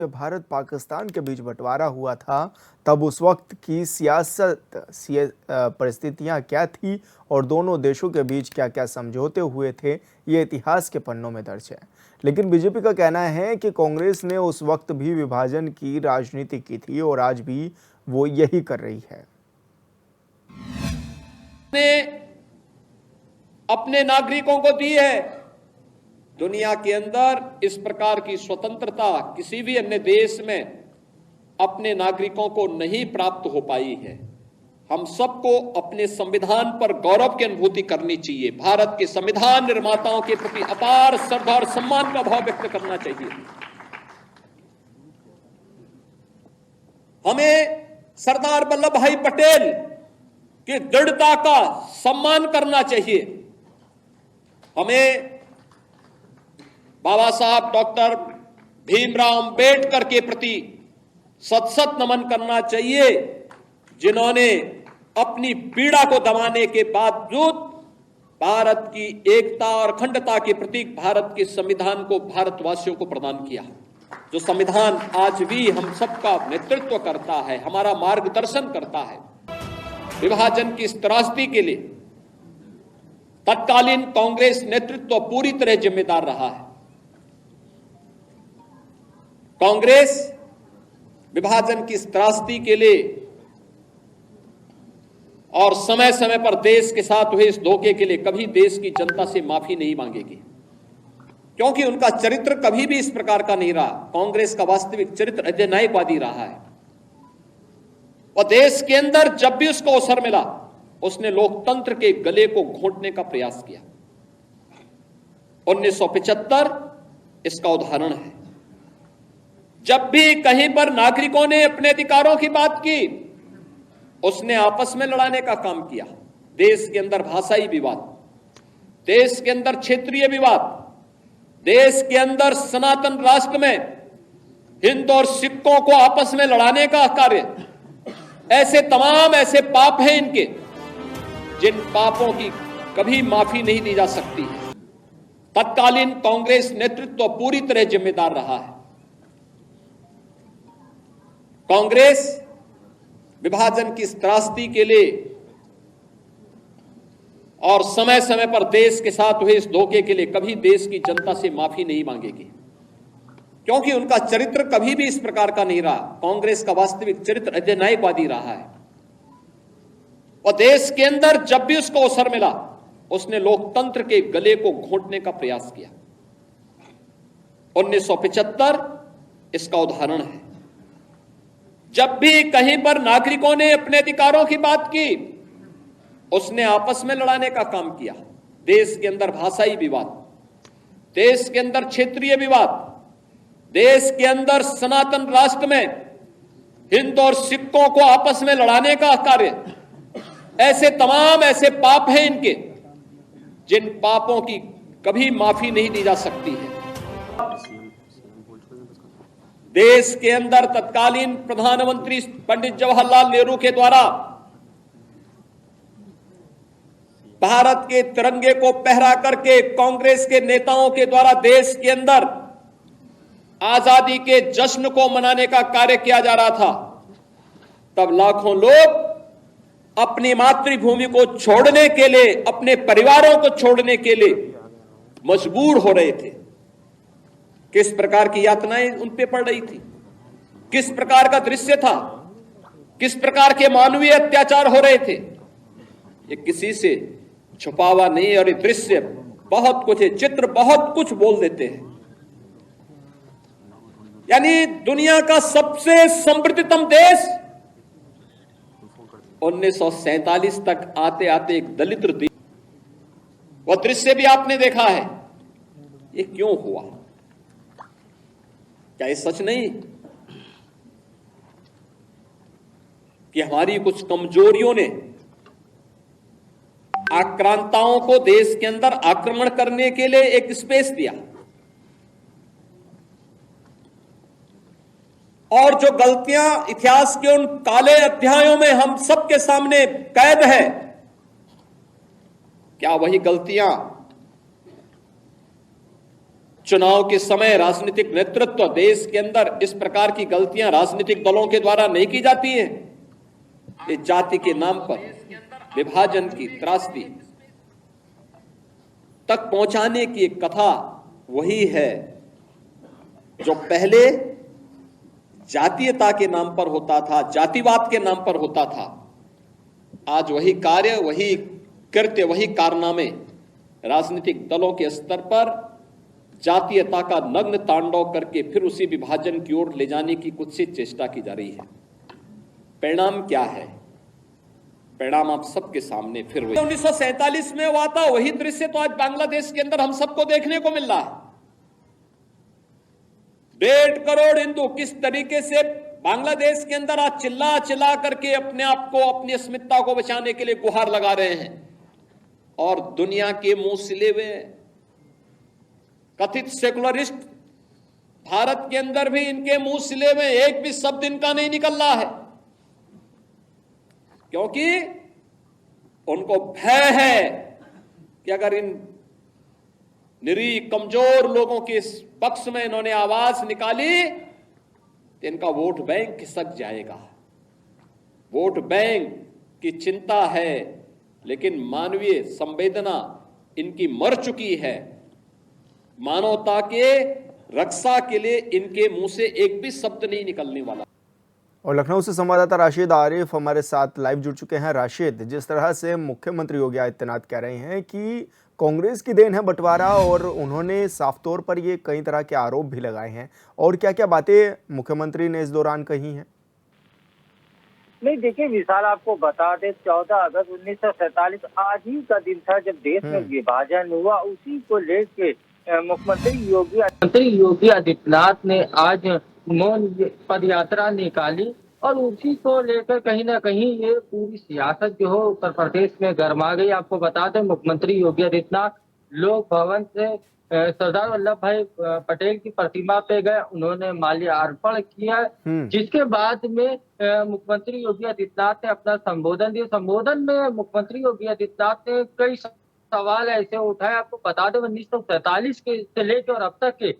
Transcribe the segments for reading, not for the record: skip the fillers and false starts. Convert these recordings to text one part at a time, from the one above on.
भारत पाकिस्तान के बीच बंटवारा हुआ था तब उस वक्त की परिस्थितियां क्या थी और दोनों देशों के बीच क्या क्या समझौते हुए थे, ये इतिहास के पन्नों में दर्ज है। लेकिन बीजेपी का कहना है कि कांग्रेस ने उस वक्त भी विभाजन की राजनीति की थी और आज भी वो यही कर रही है। अपने नागरिकों को दी है। दुनिया के अंदर इस प्रकार की स्वतंत्रता किसी भी अन्य देश में अपने नागरिकों को नहीं प्राप्त हो पाई है। हम सबको अपने संविधान पर गौरव की अनुभूति करनी चाहिए। भारत के संविधान निर्माताओं के प्रति अपार श्रद्धा और सम्मान का भाव व्यक्त करना चाहिए। हमें सरदार वल्लभ भाई पटेल की दृढ़ता का सम्मान करना चाहिए। हमें बाबा साहब डॉक्टर भीमराव अंबेडकर के प्रति सत नमन करना चाहिए, जिन्होंने अपनी पीड़ा को दबाने के बावजूद भारत की एकता और अखंडता के प्रतीक भारत के संविधान को भारतवासियों को प्रदान किया। जो संविधान आज भी हम सबका नेतृत्व करता है, हमारा मार्गदर्शन करता है। विभाजन की इस त्रासदी के लिए तत्कालीन कांग्रेस नेतृत्व पूरी तरह जिम्मेदार रहा है। कांग्रेस विभाजन की इस त्रासदी के लिए और समय समय पर देश के साथ हुए इस धोखे के लिए कभी देश की जनता से माफी नहीं मांगेगी, क्योंकि उनका चरित्र कभी भी इस प्रकार का नहीं रहा। कांग्रेस का वास्तविक चरित्र अधिनायकवादी रहा है और देश के अंदर जब भी उसको अवसर मिला उसने लोकतंत्र के गले को घोंटने का प्रयास किया। 1975 इसका उदाहरण है। जब भी कहीं पर नागरिकों ने अपने अधिकारों की बात की, उसने आपस में लड़ाने का काम किया। देश के अंदर भाषाई विवाद, देश के अंदर क्षेत्रीय विवाद, देश के अंदर सनातन राष्ट्र में हिंदू और सिखों को आपस में लड़ाने का कार्य, ऐसे तमाम ऐसे पाप हैं इनके, जिन पापों की कभी माफी नहीं दी जा सकती है। तत्कालीन कांग्रेस नेतृत्व पूरी तरह जिम्मेदार रहा है। कांग्रेस विभाजन की इस त्रासदी के लिए और समय समय पर देश के साथ हुए इस धोखे के लिए कभी देश की जनता से माफी नहीं मांगेगी, क्योंकि उनका चरित्र कभी भी इस प्रकार का नहीं रहा। कांग्रेस का वास्तविक चरित्र अधिनायकवादी रहा है और देश के अंदर जब भी उसको अवसर मिला उसने लोकतंत्र के गले को घोंटने का प्रयास किया। 1975 इसका उदाहरण है। जब भी कहीं पर नागरिकों ने अपने अधिकारों की बात की, उसने आपस में लड़ाने का काम किया। देश के अंदर भाषाई विवाद, देश के अंदर क्षेत्रीय विवाद, देश के अंदर सनातन राष्ट्र में हिंदू और सिखों को आपस में लड़ाने का कार्य, ऐसे तमाम ऐसे पाप हैं इनके, जिन पापों की कभी माफी नहीं दी जा सकती है। देश के अंदर तत्कालीन प्रधानमंत्री पंडित जवाहरलाल नेहरू के द्वारा भारत के तिरंगे को पहरा करके कांग्रेस के नेताओं के द्वारा देश के अंदर आजादी के जश्न को मनाने का कार्य किया जा रहा था, तब लाखों लोग अपनी मातृभूमि को छोड़ने के लिए, अपने परिवारों को छोड़ने के लिए मजबूर हो रहे थे। किस प्रकार की यातनाएं उन पे पड़ रही थी, किस प्रकार का दृश्य था, किस प्रकार के मानवीय अत्याचार हो रहे थे, ये किसी से छुपा हुआ नहीं। और ये दृश्य बहुत कुछ है, चित्र बहुत कुछ बोल देते हैं। यानी दुनिया का सबसे समृद्धतम देश 1947 तक आते आते एक दलित देश, वह दृश्य भी आपने देखा है। ये क्यों हुआ? क्या ये सच नहीं कि हमारी कुछ कमजोरियों ने आक्रांताओं को देश के अंदर आक्रमण करने के लिए एक स्पेस दिया, और जो गलतियां इतिहास के उन काले अध्यायों में हम सबके सामने कैद है, क्या वही गलतियां चुनाव के समय राजनीतिक नेतृत्व देश के अंदर इस प्रकार की गलतियां राजनीतिक दलों के द्वारा नहीं की जाती हैं। ये जाति के नाम पर विभाजन की त्रासदी तक पहुंचाने की एक कथा वही है जो पहले जातीयता के नाम पर होता था, जातिवाद के नाम पर होता था। आज वही कार्य, वही कृत्य, वही कारनामे राजनीतिक दलों के स्तर पर जातीयता का नग्न तांडव करके फिर उसी विभाजन की ओर ले जाने की कुत्सित चेष्टा की जा रही है। परिणाम क्या है? परिणाम आप सबके सामने फिर वही 1947 में हुआ था, वही दृश्य तो आज बांग्लादेश के अंदर हम सबको देखने को मिल रहा है। 1.5 करोड़ हिंदू किस तरीके से बांग्लादेश के अंदर आज चिल्ला चिल्ला करके अपने आप को, अपनी अस्मिता को बचाने के लिए गुहार लगा रहे हैं, और दुनिया के मुंह सिले हुए कथित सेकुलरिस्ट भारत के अंदर भी इनके मुंह सिले हुए एक भी शब्द इनका नहीं निकल रहा है, क्योंकि उनको भय है कि अगर इन निरीह कमजोर लोगों के इस पक्ष में इन्होंने आवाज निकाली तो इनका वोट बैंक खिसक जाएगा। वोट बैंक की चिंता है, लेकिन मानवीय संवेदना इनकी मर चुकी है। मानवता के रक्षा के लिए इनके मुंह से एक भी शब्द नहीं निकलने वाला। और लखनऊ से संवाददाता राशिद आरिफ हमारे साथ लाइव जुड़ चुके हैं। राशिद, जिस तरह से मुख्यमंत्री योगी आदित्यनाथ कह रहे हैं कि कांग्रेस की देन है बंटवारा, और उन्होंने साफ तौर पर ये कई तरह के आरोप भी लगाए हैं, और क्या क्या बातें मुख्यमंत्री ने इस दौरान कही हैं? नहीं, देखिए विशाल, आपको बता दें 14 अगस्त 1947 आज ही का दिन था जब देश में विभाजन हुआ। उसी को लेके मुख्यमंत्री योगी आदित्यनाथ ने आज मौन पद यात्रा निकाली, और उसी को लेकर कहीं ना कहीं ये पूरी सियासत जो हो उत्तर प्रदेश में गर्मा गई। आपको बता दें मुख्यमंत्री योगी आदित्यनाथ लोक भवन से सरदार वल्लभ भाई पटेल की प्रतिमा पे गए, उन्होंने माल्यार्पण किया, जिसके बाद में मुख्यमंत्री योगी आदित्यनाथ ने अपना संबोधन दिया। संबोधन में मुख्यमंत्री योगी आदित्यनाथ ने कई सवाल ऐसे उठाए। आपको बता दें 1947 के से लेकर और अब तक के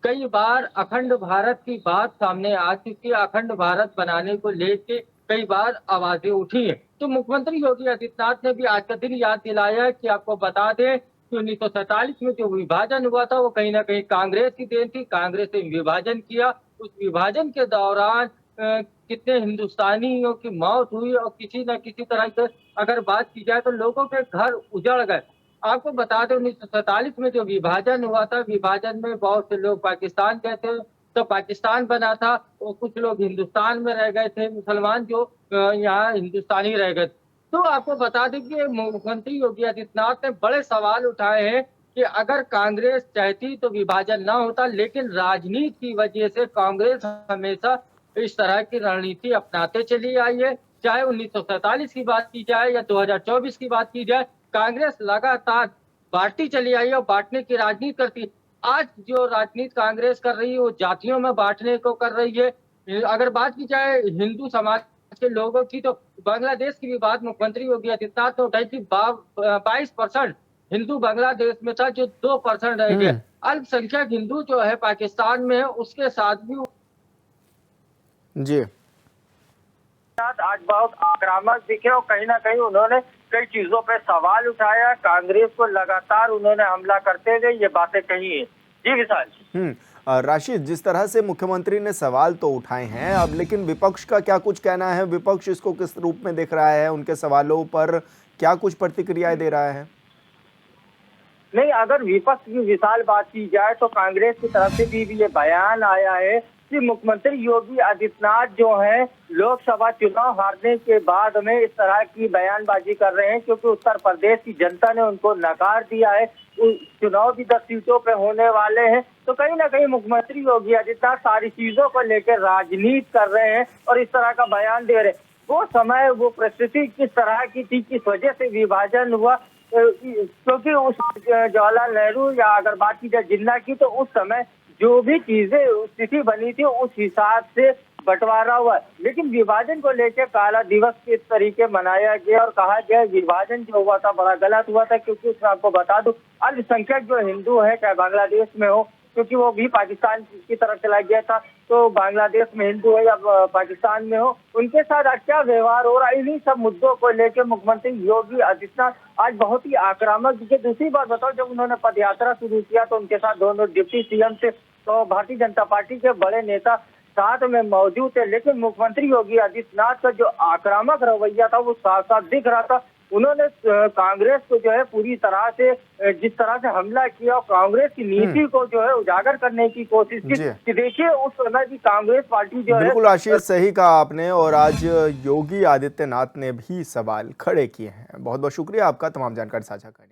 कई बार अखंड भारत की बात सामने आ चुकी है। अखंड भारत बनाने को लेके कई बार आवाजें उठी है। तो मुख्यमंत्री योगी आदित्यनाथ ने भी आज का दिन याद दिलाया कि आपको बता दें कि 1947 में जो विभाजन हुआ था वो कहीं ना कहीं कांग्रेस की देन थी। कांग्रेस ने विभाजन किया, उस विभाजन के दौरान कितने हिंदुस्तानियों की मौत हुई, और किसी न किसी तरह से अगर बात की जाए तो लोगों के घर उजड़ गए। आपको बता दें 1947 में जो विभाजन हुआ था, विभाजन में बहुत से लोग पाकिस्तान गए थे, तो पाकिस्तान बना था, और कुछ लोग हिंदुस्तान में रह गए थे, मुसलमान जो यहाँ हिंदुस्तानी रह गए। तो आपको बता दें कि मुख्यमंत्री योगी आदित्यनाथ ने बड़े सवाल उठाए हैं कि अगर कांग्रेस चाहती तो विभाजन ना होता, लेकिन राजनीति की वजह से कांग्रेस हमेशा इस तरह की रणनीति अपनाते चली आई है। चाहे 1947 की बात की जाए या 2024 की बात की जाए, कांग्रेस लगातार बांटती चली आई है और बांटने की राजनीति करती। आज जो राजनीति कांग्रेस कर रही है वो जातियों में बांटने को कर रही है। अगर बात की जाए हिंदू समाज के लोगों की, तो बांग्लादेश की भी बात मुख्यमंत्री योगी आदित्यनाथ ने उठाई थी। 22% हिंदू बांग्लादेश में था, जो 2% रह गए। अल्पसंख्यक हिंदू जो है पाकिस्तान में है, उसके साथ भी जी आज बहुत आक्रामक दिखे, और कहीं ना कहीं उन्होंने कई चीजों पे सवाल उठाया। कांग्रेस को लगातार उन्होंने हमला करते गए ये बातें कही है। जी विशाल। राशिद, जिस तरह से मुख्यमंत्री ने सवाल तो उठाए हैं अब, लेकिन विपक्ष का क्या कुछ कहना है? विपक्ष इसको किस रूप में देख रहा है? उनके सवालों पर क्या कुछ प्रतिक्रियाएं दे रहा है? नहीं, अगर विपक्ष की विशाल बात की जाए तो कांग्रेस की तरफ से भी ये बयान आया है कि मुख्यमंत्री योगी आदित्यनाथ जो है लोकसभा चुनाव हारने के बाद में इस तरह की बयानबाजी कर रहे हैं, क्योंकि उत्तर प्रदेश की जनता ने उनको नकार दिया है। चुनाव भी 10 सीटों पे होने वाले हैं, तो कहीं ना कहीं मुख्यमंत्री योगी आदित्यनाथ सारी चीजों को लेकर राजनीति कर रहे हैं और इस तरह का बयान दे रहे हैं। वो समय, वो परिस्थिति किस तरह की थी, किस वजह से विभाजन हुआ, क्योंकि उस जवाहरलाल नेहरू या अगर बात की जाए जिन्ना की, तो उस समय जो भी चीजें स्थिति बनी थी उस हिसाब से बंटवारा हुआ। लेकिन विभाजन को लेकर काला दिवस के तरीके मनाया गया और कहा गया विभाजन जो हुआ था बड़ा गलत हुआ था, क्योंकि उसमें आपको बता दूं अल्पसंख्यक जो हिंदू है चाहे बांग्लादेश में हो क्योंकि वो भी पाकिस्तान की तरफ चला गया था। तो बांग्लादेश में हिंदू हो या पाकिस्तान में हो, उनके साथ आज क्या व्यवहार हो रहा है, इन्हीं सब मुद्दों को लेकर मुख्यमंत्री योगी आदित्यनाथ आज बहुत ही आक्रामक दिखे। दूसरी बात बताओ, जब उन्होंने पदयात्रा शुरू किया तो उनके साथ दोनों डिप्टी सीएम थे, तो भारतीय जनता पार्टी के बड़े नेता साथ में मौजूद थे, लेकिन मुख्यमंत्री योगी आदित्यनाथ का जो आक्रामक रवैया था वो साफ साफ दिख रहा था। उन्होंने कांग्रेस को जो है पूरी तरह से जिस तरह से हमला किया और कांग्रेस की नीति को जो है उजागर करने की कोशिश की कि देखिए उस समय की कांग्रेस पार्टी जो है। बिल्कुल आशीष, सही कहा आपने, और आज योगी आदित्यनाथ ने भी सवाल खड़े किए हैं। बहुत बहुत शुक्रिया आपका तमाम जानकारी साझा करने।